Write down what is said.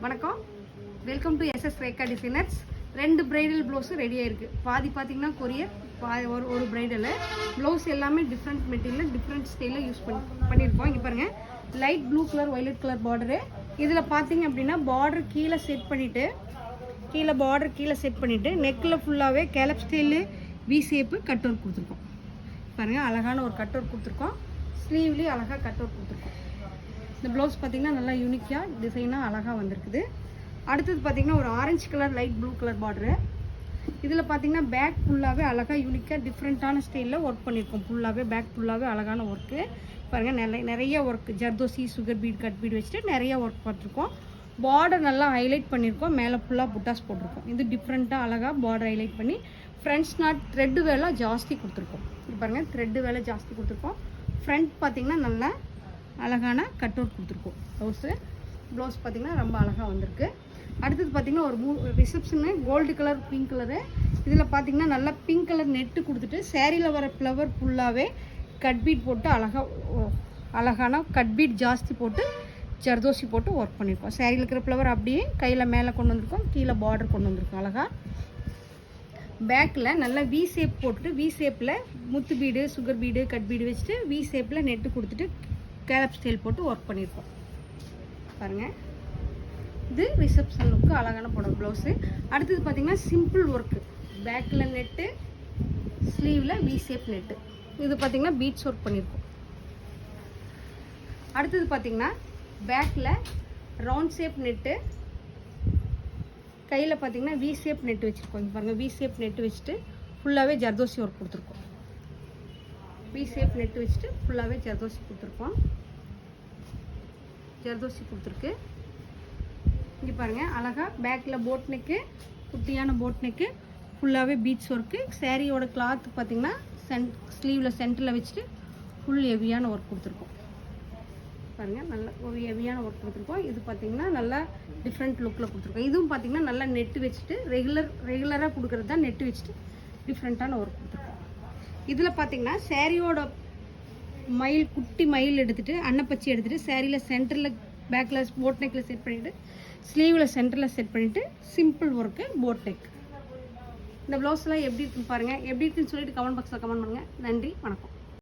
வணக்கம், welcome to SS Rekha designers. 2 bridal ப்ளவுஸும் ரெடியாக இருக்குது. பாதி பார்த்தீங்கன்னா கொரியர், ஒரு பிரைடல் ப்ளவுஸ் எல்லாமே டிஃப்ரெண்ட் மெட்டீரியல், டிஃப்ரெண்ட் ஸ்டைலில் யூஸ் பண்ணியிருக்கோம். இங்கே பாருங்கள், light blue colour violet colour border. இதில் பார்த்தீங்க அப்படின்னா பார்டர் கீழே செட் பண்ணிவிட்டு நெக்கில் ஃபுல்லாகவே கேலப் style V shape cut work கொடுத்துருக்கோம். பாருங்கள், அழகான ஒரு கட் ஒர்க் கொடுத்துருக்கோம். ஸ்லீவ்லேயும் அழகாக கட் ஒர்க் கொடுத்துருக்கோம். இந்த ப்ளவுஸ் பார்த்திங்கன்னா நல்லா யூனிக்காக டிசைனாக அழகாக வந்திருக்குது. அடுத்தது பார்த்திங்கன்னா ஒரு orange colour light blue colour border. இதில் பார்த்திங்கன்னா பேக் ஃபுல்லாகவே அழகாக யூனிக்காக டிஃப்ரெண்ட்டான ஸ்டைலில் ஒர்க் பண்ணியிருக்கோம். ஃபுல்லாகவே பேக் ஃபுல்லாகவே அழகான ஒர்க்கு பாருங்கள். நிறைய work zardozi sugar beat cut beat வச்சுட்டு நிறைய ஒர்க் பார்த்துருக்கோம். பார்டர் நல்லா ஹைலைட் பண்ணியிருக்கோம். மேலே ஃபுல்லாக புட்டாஸ் போட்டிருக்கோம். இது டிஃப்ரெண்ட்டாக அழகாக பார்டர் ஹைலைட் பண்ணி ஃப்ரண்ட்ஸ் நாட் த்ரெட்டு வேலை ஜாஸ்தி கொடுத்துருக்கோம். இது பாருங்கள், த்ரெட்டு வேலை ஜாஸ்தி கொடுத்துருக்கோம். ஃப்ரண்ட் பார்த்திங்கன்னா நல்லா அழகான கட் அவுட் கொடுத்துருக்கோம். ப்ளவுஸ் பார்த்திங்கன்னா ரொம்ப அழகாக வந்திருக்கு. அடுத்தது பார்த்திங்கன்னா ஒரு reception gold colour pink colour. இதில் பார்த்திங்கன்னா நல்லா பிங்க் கலர் நெட்டு கொடுத்துட்டு சேரீயில் வர ஃப்ளவர் ஃபுல்லாகவே கட் பீட் போட்டு அழகான கட் பீட் ஜாஸ்தி போட்டு ஜர்தோசி போட்டு ஒர்க் பண்ணியிருக்கோம். சேரீயில் இருக்கிற ஃப்ளவர் அப்படியே கையில் மேலே கொண்டு வந்திருக்கோம், கீழே பார்டர் கொண்டு வந்திருக்கோம். அழகாக பேக்கில் நல்லா வி ஷேப் போட்டுட்டு வி ஷேப்பில் முத்து bead sugar bead cut bead வச்சுட்டு வி ஷேப்பில் நெட்டு கொடுத்துட்டு கேலப் ஸ்டைல் போட்டு ஒர்க் பண்ணியிருக்கோம். பாருங்கள், இது ரிசப்ஷன் லுக்கு அழகான போடும் ப்ளவுஸு. அடுத்தது பார்த்திங்கன்னா சிம்பிள் ஒர்க்கு, பேக்கில் நெட்டு, ஸ்லீவில் வி ஷேப் நெட்டு. இது பார்த்திங்கன்னா பீட்ஸ் ஒர்க் பண்ணியிருக்கோம். அடுத்தது பார்த்திங்கன்னா பேக்கில் ரவுண்ட் ஷேப் நெட்டு, கையில் பார்த்திங்கன்னா வி ஷேப் நெட்டு வச்சுருக்கோம். இங்கே பாருங்கள், வி ஷேப் நெட்டு வச்சுட்டு ஃபுல்லாகவே ஜர்தோசி ஒர்க் கொடுத்துருக்கோம். வி ஷேப் நெட்டு வச்சுட்டு ஃபுல்லாகவே ஜர்தோசி கொடுத்துருக்கோம். ஜர்தோசி கொடுத்துருக்கு. இங்கே பாருங்கள், அழகாக பேக்கில் போட் நெக்கு, குட்டியான போட் நெக்கு, ஃபுல்லாகவே பீட்ஸ் ஒர்க்கு. சேரீயோட கிளாத் பார்த்திங்கன்னா ஸ்லீவில் சென்டரில் வச்சுட்டு ஃபுல் ஹெவியான ஒர்க் கொடுத்துருக்கோம். பாருங்கள், நல்ல ஒரு ஹெவியான ஒர்க் கொடுத்துருக்கோம். இது பார்த்திங்கன்னா நல்லா டிஃப்ரெண்ட் லுக்கில் கொடுத்துருக்கோம். இதுவும் பார்த்திங்கன்னா நல்லா நெட்டு வச்சுட்டு ரெகுலராக கொடுக்குறது தான், நெட்டு வச்சுட்டு டிஃப்ரெண்ட்டான ஒர்க் கொடுத்துருக்கோம். இதில் பார்த்திங்கன்னா சேரீயோட மயில் குட்டி மயில் எடுத்துகிட்டு அன்னப்பச்சி எடுத்துகிட்டு சேரீயில் சென்டரில் பேக்கில் போட் நெக்கில் செட் பண்ணிவிட்டு ஸ்லீவில் சென்டரில் செட் பண்ணிவிட்டு சிம்பிள் ஒர்க்கு போட் நெக். இந்த ப்ளவுஸ்லாம் எப்படி இருக்குன்னு பாருங்கள். எப்படி இருக்குன்னு சொல்லிட்டு கமெண்ட் பாக்ஸில் கமெண்ட் பண்ணுங்கள். நன்றி, வணக்கம்.